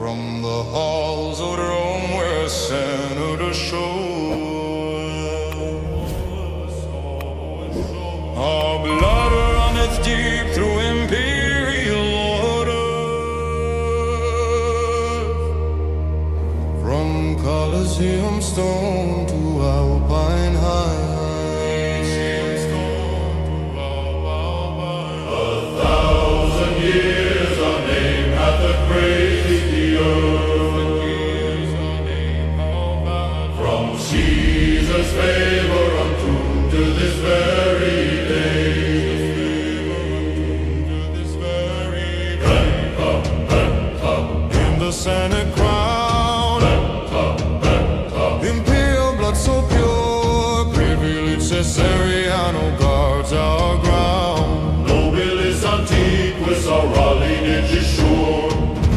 from the halls of Rome where Senator our blood runneth deep through imperial waters, from Colosseum stone to Alpine heights. Years our name hath praised the earth, from Caesar's favor unto to this very day. In the Senate crown, imperial blood so pure, privilege Caesariano guards our ground. Nobilis antiquus our lineage is sure.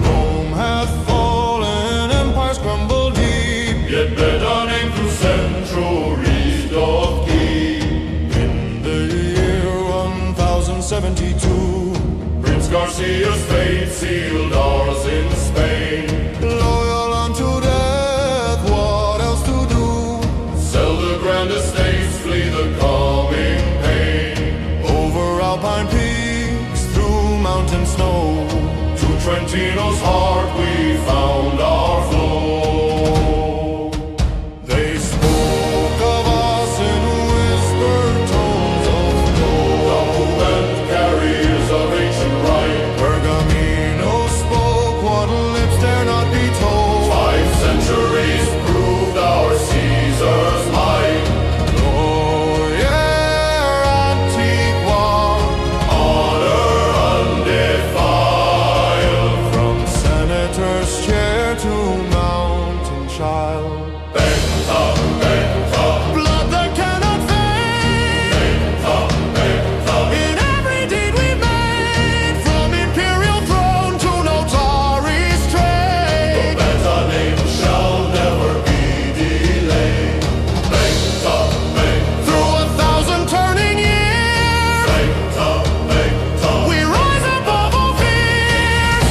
Rome hath fallen, empires crumble deep, Yet better name through centuries doth keep. in the year 1072. Prince Garcia's fate sealed ours in Spain. Loyal unto death, what else to do? Sell the grand estates, flee the coming pain. Over alpine peaks, through mountain snow, To Trentino's heart we found our flow. they spoke of us in whispered tones of gold. Document carriers of ancient right. Pergamino spoke what lips dare not be told. 5 centuries proved our Caesar's might. Lawyer Antiqua, Honor undefiled. from senator's chair to mountain child. Benta, benta, Blood that cannot fade benta, benta. in every deed we made, from imperial throne to notary's trade. Benta name shall never be delayed. Benta, benta, Through 1,000 turning years, benta, benta. we rise above all fears.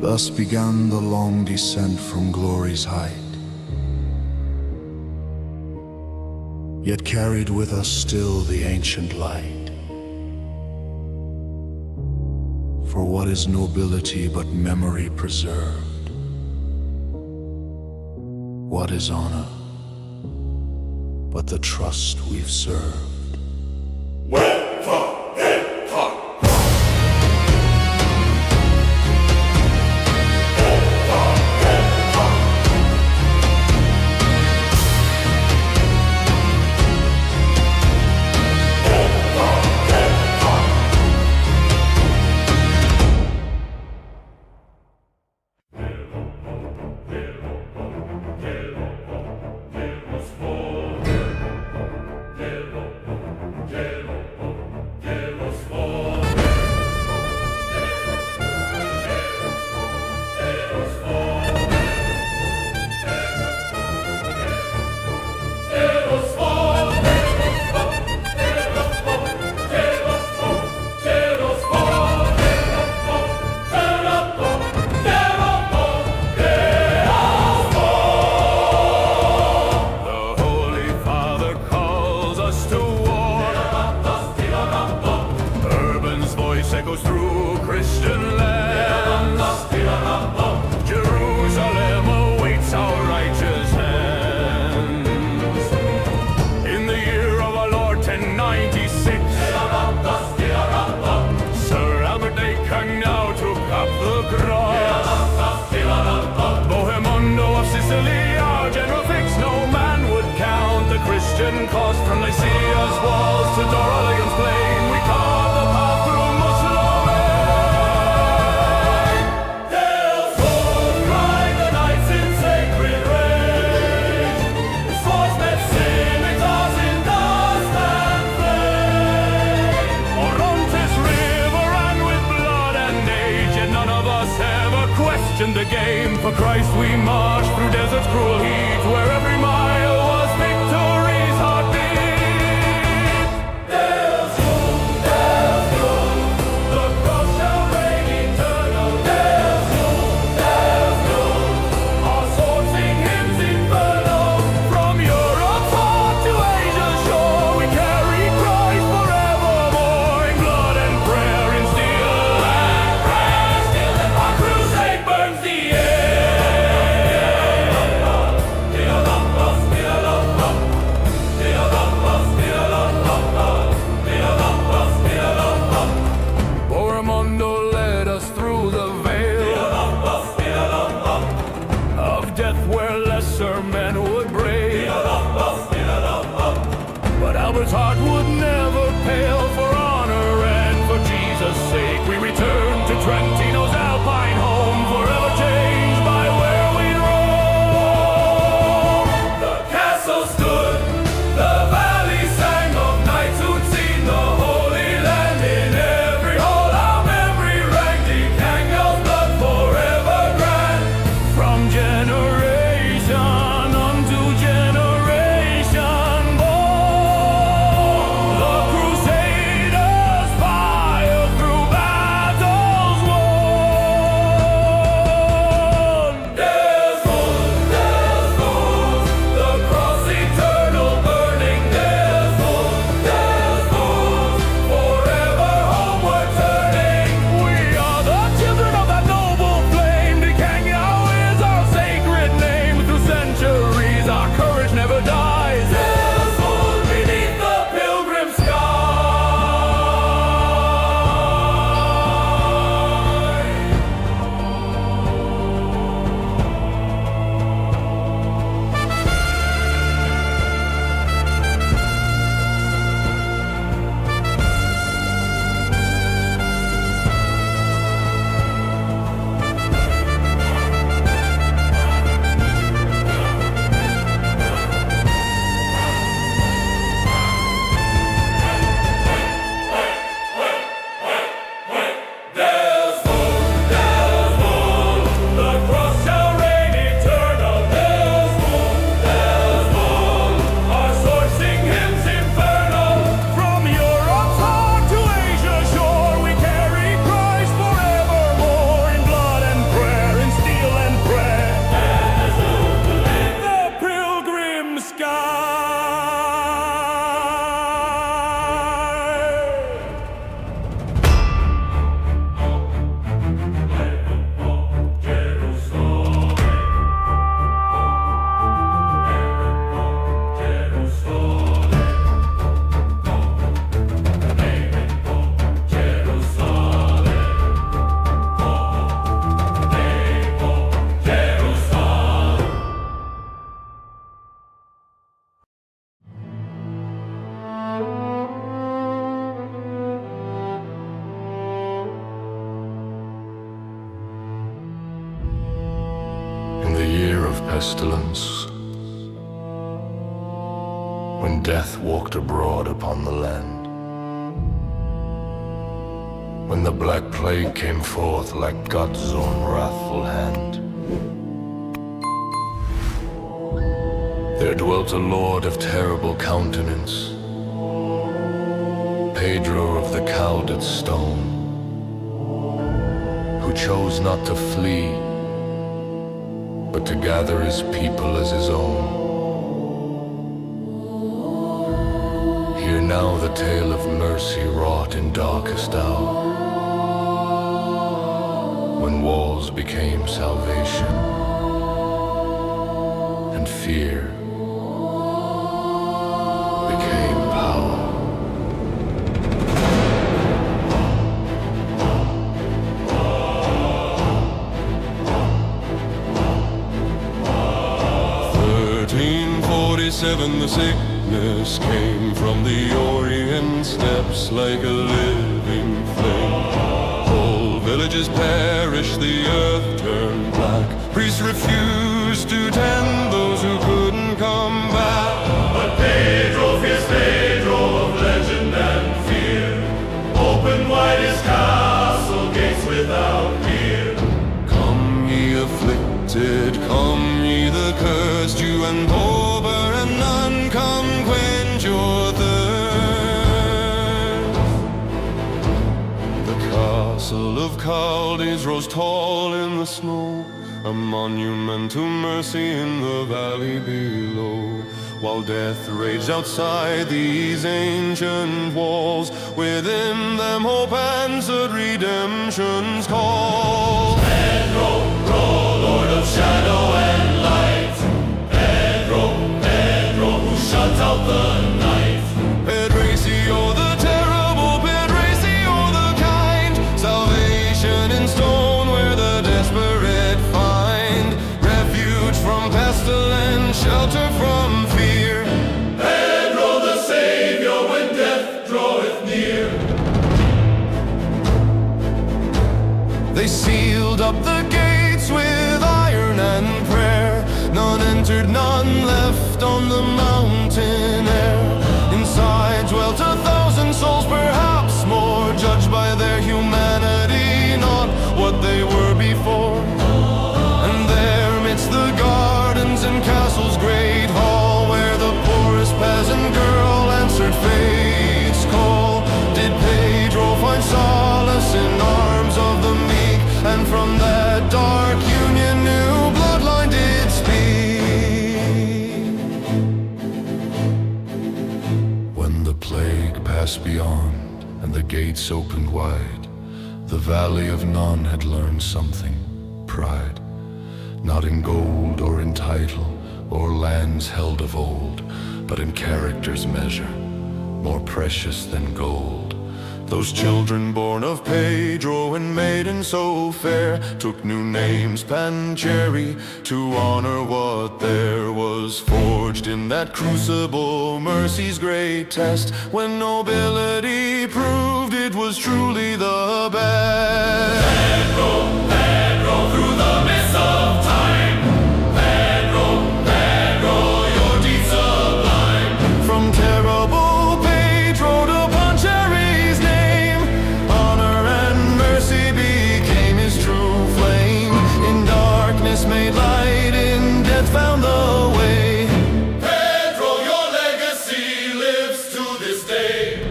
Thus began the long descent from glory's height, yet carried with us still the ancient light. For what is nobility but memory preserved? What is honor but the trust we've served? Benta, benta. For Christ we march through desert's cruel heat, where every mile was victory's heartbeat. There's room, the cross shall reign eternal. There's room, our swords sing hymns infernal. From Europe's heart to Asia's shore, we carry Christ forevermore. In blood and prayer, in steel and prayer, our crusade burns the air. Boromondo led us through the veil of death where lesser men would brave. But Albert's heart would never pale. For honor and for Jesus' sake, we return to Trentino's alpine home, forever changed by where we roam. The castle stood, the valley sang of knights who'd seen the Holy Land. In every hall our memory rang, Decangal's blood forever grand. From generation unto generation born, the Crusaders fire through battles won. There's gold, the cross eternal burning. There's gold, forever homeward turning. We are the children of that noble flame. Decangal is our sacred name. Through centuries our courage never dies. There's gold beneath the pilgrim sky. There's gold, the cross shall reign eternal. There's gold, our swords sing hymns infernal. From Europe's heart to Asia's shore, we carry Christ forevermore. In blood and prayer, in steel and prayer, the pilgrim sky. In the year of pestilence, when death walked abroad upon the land, when the black plague came forth like God's own wrathful hand, there dwelt a lord of terrible countenance, Pedro of the cowled stone, who chose not to flee, but to gather his people as his own. Hear now the tale of mercy wrought in darkest hour, when walls became salvation, and fear became power. The sickness came from the Orient steppes like a living flame. Whole villages perished, the earth turned black. Priests refused to tend those who couldn't come back. But Pedro, fierce Pedro of legend and fear, opened wide his castle gates without fear. Come ye afflicted castle of Chaldees rose tall in the snow, a monument to mercy in the valley below. While death raged outside these ancient walls, within them hope answered redemption's call. Pedro, Lord of shadow and light. Pedro, who shut out the night. Pedrecio the terrible, Pedrecio the kind, salvation in stone where the desperate find refuge from pestilence, shelter from fear. Pedro the Savior when death draweth near. They sealed up the gates with iron and prayer. None entered, none left on the mountain air. Inside dwelt 1,000 souls, perhaps more, judged by their humanity, not what they were before. And there midst the gardens and castle's great hall, where the poorest peasant girl answered fate's call, did Pedro find solace in arms of the meek, and from that dark union new bloodline did speak. When the plague passed beyond and the gates opened wide, the Valley of None had learned something, pride. Not in gold or in title or lands held of old, but in character's measure, more precious than gold. Those children born of Pedro and maiden so fair took new names, Pancheri, to honor what there was forged in that crucible, mercy's great test, when nobility proved it was truly the best. Pedro, through the mist of time. Pedro, your deeds sublime. From terrible Pedro to Pancheri's name, honor and mercy became his true flame. In darkness made light, in death found the way. Pedro, your legacy lives to this day.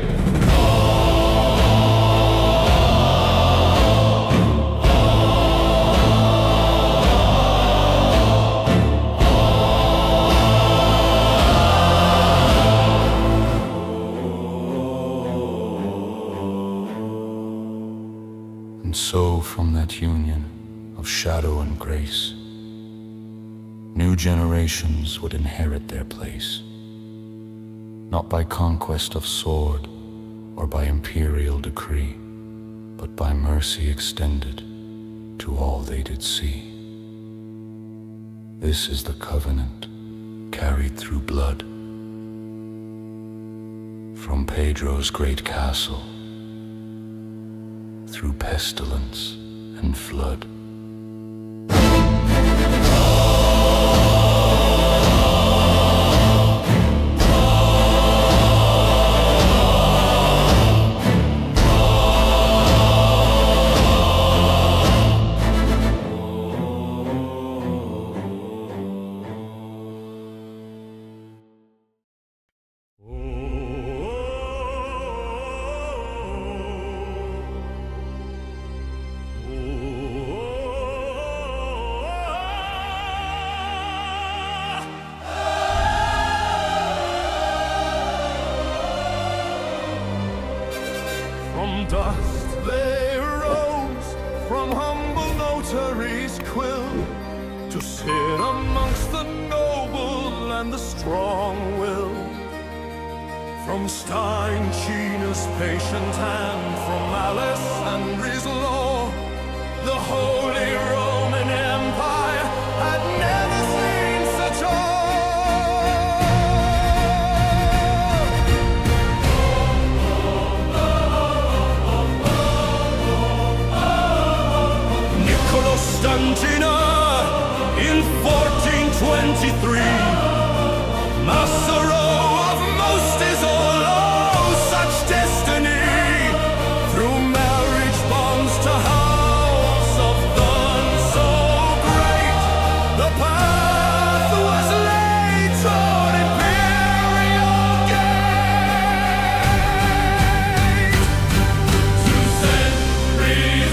And so from that union of shadow and grace, new generations would inherit their place, not by conquest of sword or by imperial decree, but by mercy extended to all they did see. This is the covenant carried through blood, from Pedro's great castle, through pestilence and flood. From dust they rose, from humble notaries' quill, to sit amongst the noble and the strong-willed. From Steinchina's patient hand, from malice and reason law, the Holy Roman Empire had never seen such awe. Constantina in 1423, Massaro of most is all, oh, such destiny. Through marriage bonds to house of none so great, the path was laid toward imperial gate. 2 centuries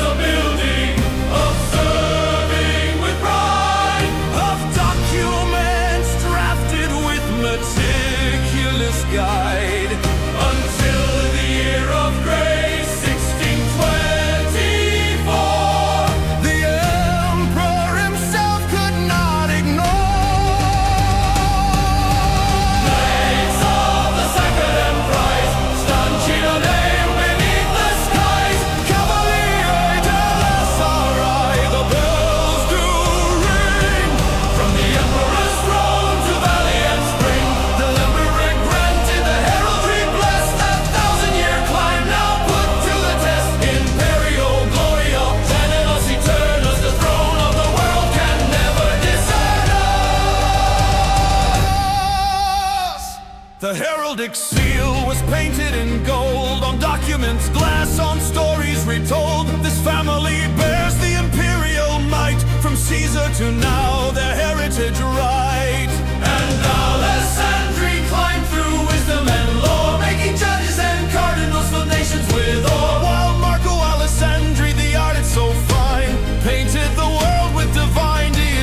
heraldic seal was painted in gold, on documents, glass, on stories retold. This family bears the imperial might, from Caesar to now their heritage right. And Alessandri climbed through wisdom and lore, making judges and cardinals fill nations with awe. While Marco Alessandri, the artist so fine, painted the world with divine design.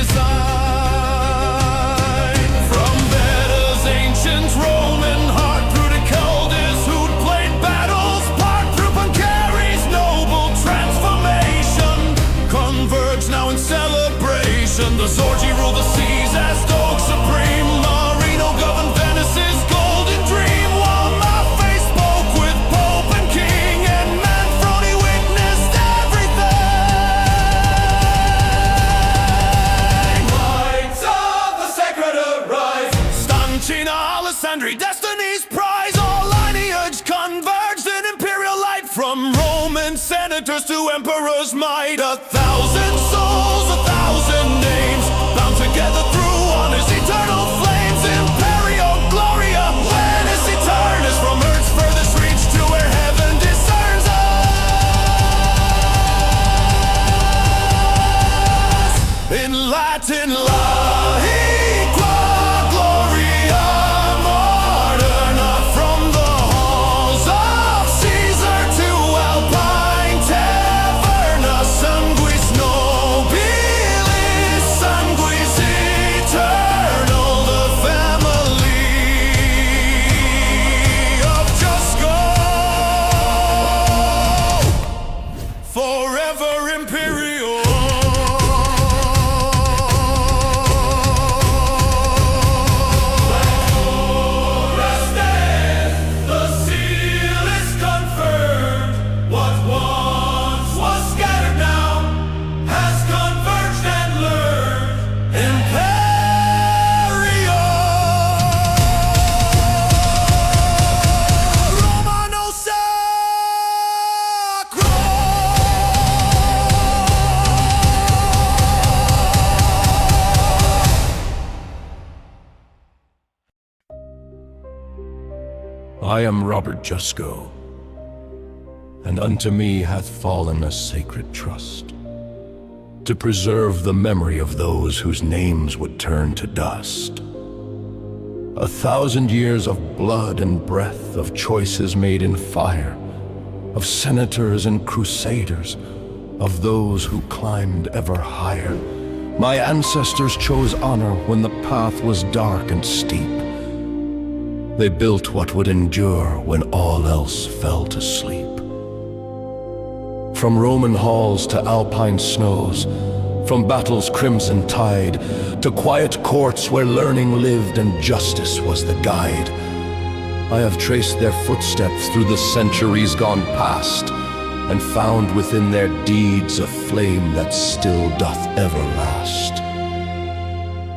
From Veda's ancient Roman heart through to Chaldees who'd played battles part, through Pancari's noble transformation, converge now in celebration. The Zorgi rule the seas as Doge supreme, Marino governed Venice's golden dream, while Maffei spoke with Pope and King, and Manfroni witnessed everything. Lights of the sacred arise, Stancina Alessandri, destiny's prize. All lineage converged in imperial light, from Roman senators to emperors' might. 1,000 souls, 1,000 names, bound together through honor's eternal flames. Imperio Gloria, Venice Eternus, from earth's furthest reach to where heaven discerns us. In Latin, La Equa Gloria Moderna, from the halls of Caesar to Alpine Taverna. Sanguis nobilis, sanguis eternal, the family of Jusko, forever imperial. The seal is confirmed. What once was scattered now has converged and learned. Imperio Romano Sacro. I am Robert Jusko, and unto me hath fallen a sacred trust, to preserve the memory of those whose names would turn to dust. 1,000 years of blood and breath, of choices made in fire, of senators and crusaders, of those who climbed ever higher. My ancestors chose honor when the path was dark and steep. They built what would endure when all else fell to sleep. From Roman halls to Alpine snows, from battle's crimson tide, to quiet courts where learning lived and justice was the guide. I have traced their footsteps through the centuries gone past, and found within their deeds a flame that still doth ever last.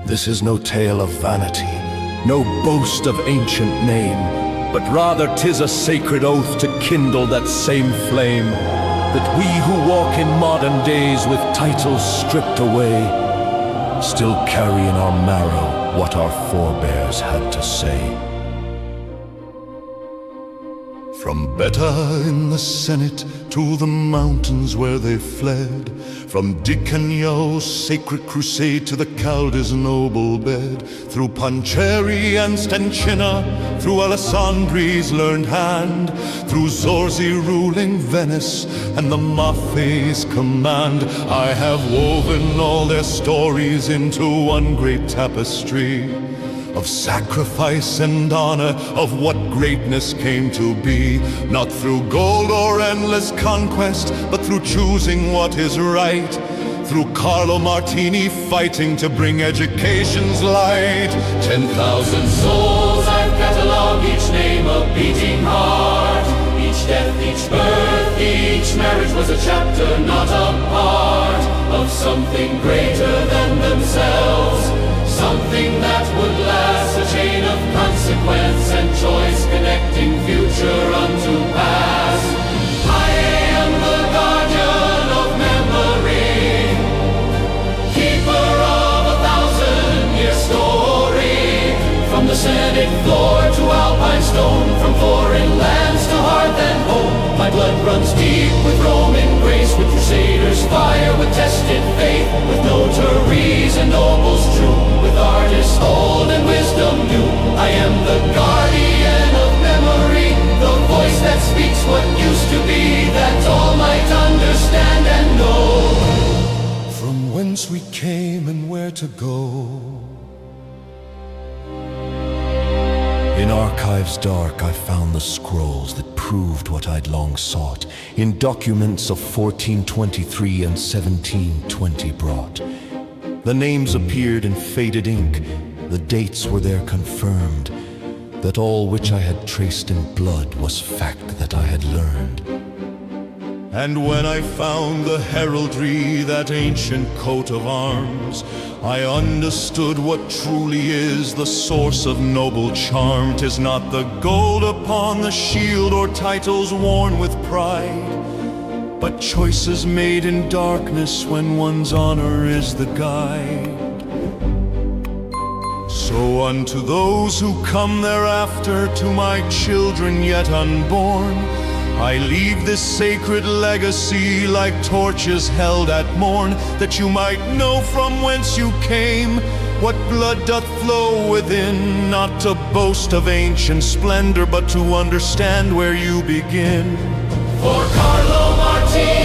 This is no tale of vanity, no boast of ancient name, but rather 'tis a sacred oath to kindle that same flame, that we who walk in modern days with titles stripped away, still carry in our marrow what our forebears had to say. From Beta in the Senate to the mountains where they fled, from Dicaniao's sacred crusade to the Chaldees' noble bed, through Panceri and Stancina, through Alessandri's learned hand, through Zorzi ruling Venice and the Maffei's command, I have woven all their stories into one great tapestry of sacrifice and honor, of what greatness came to be, not through gold or endless conquest, but through choosing what is right, through Carlo Martini fighting to bring education's light. 10,000 souls I've cataloged, each name a beating heart. Each death, each birth, each marriage was a chapter, not a part of something greater than themselves, something that would last, a chain of consequence and choice, connecting future unto past. I am the guardian of memory, keeper of 1,000-year story, from the Senate floor to Alpine stone. with tested faith, with notaries and nobles true, with artists old and wisdom new. I am the guardian of memory, the voice that speaks what used to be, that all might understand and know. From whence we came and where to go. In archives dark I found the scrolls that proved what I'd long sought, in documents of 1423 and 1720 brought. The names appeared in faded ink, the dates were there confirmed, that all which I had traced in blood was fact that I had learned. And when I found the heraldry, that ancient coat of arms, I understood what truly is the source of noble charm. 'Tis not the gold upon the shield or titles worn with pride, but choices made in darkness when one's honor is the guide. So unto those who come thereafter, to my children yet unborn, I leave this sacred legacy like torches held at morn, that you might know from whence you came, what blood doth flow within, not to boast of ancient splendor, but to understand where you begin. For Carlo Marti,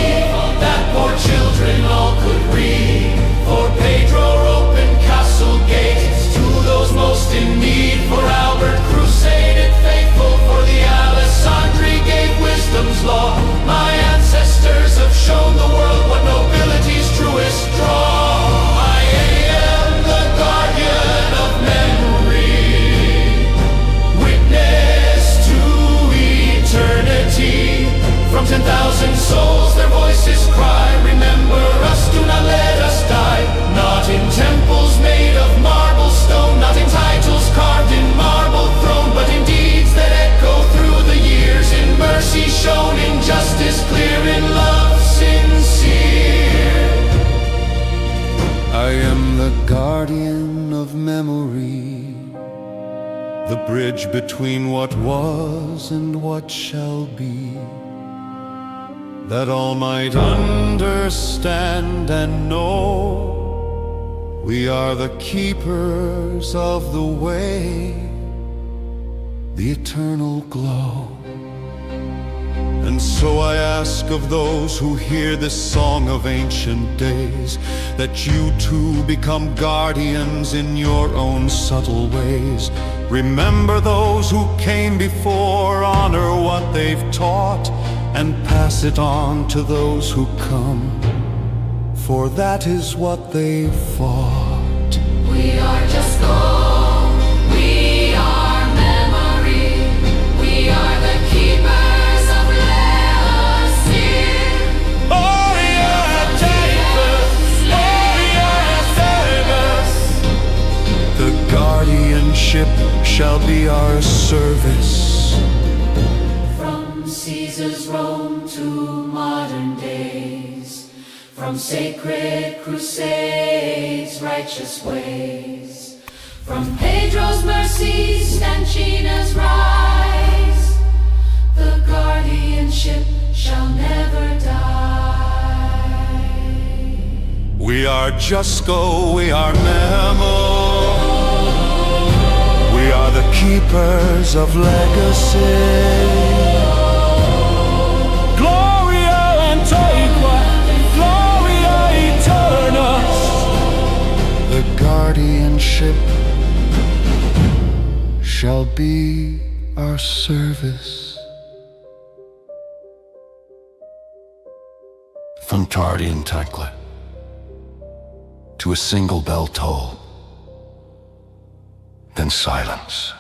that poor children all could read, for Pedro open castle gates to those most in need, for Albert crusaded faithful, for the Alessandri gave wisdom's law. My ancestors have shown the world what nobility's truest draw. I am the guardian of memory, witness to eternity. From 10,000 souls their voices cry, remember us, do not let us die. Not in temples made of marble stone, not in titles carved in marble throne, but in deeds that echo through the years, in mercy shown, in justice clear, in love sincere. I am the guardian of memory, the bridge between what was and what shall be, that all might understand and know. We are the keepers of the way, the eternal glow. And so I ask of those who hear this song of ancient days, that you too become guardians in your own subtle ways. Remember those who came before, honor what they've taught, and pass it on to those who come, for that is what they fought. We are just gold, we are memory, we are the keepers of legacy. Oh yeah, take us, oh yeah, save us. The guardianship shall be our service. From Caesar's Rome to modern days, from sacred crusades, righteous ways, from Pedro's mercies, Stanchina's rise, the guardianship shall never die. We are Jusko, we are Memo, we are the keepers of legacy. The guardianship shall be our service. From Tardy and Tekla to a single bell toll, then silence.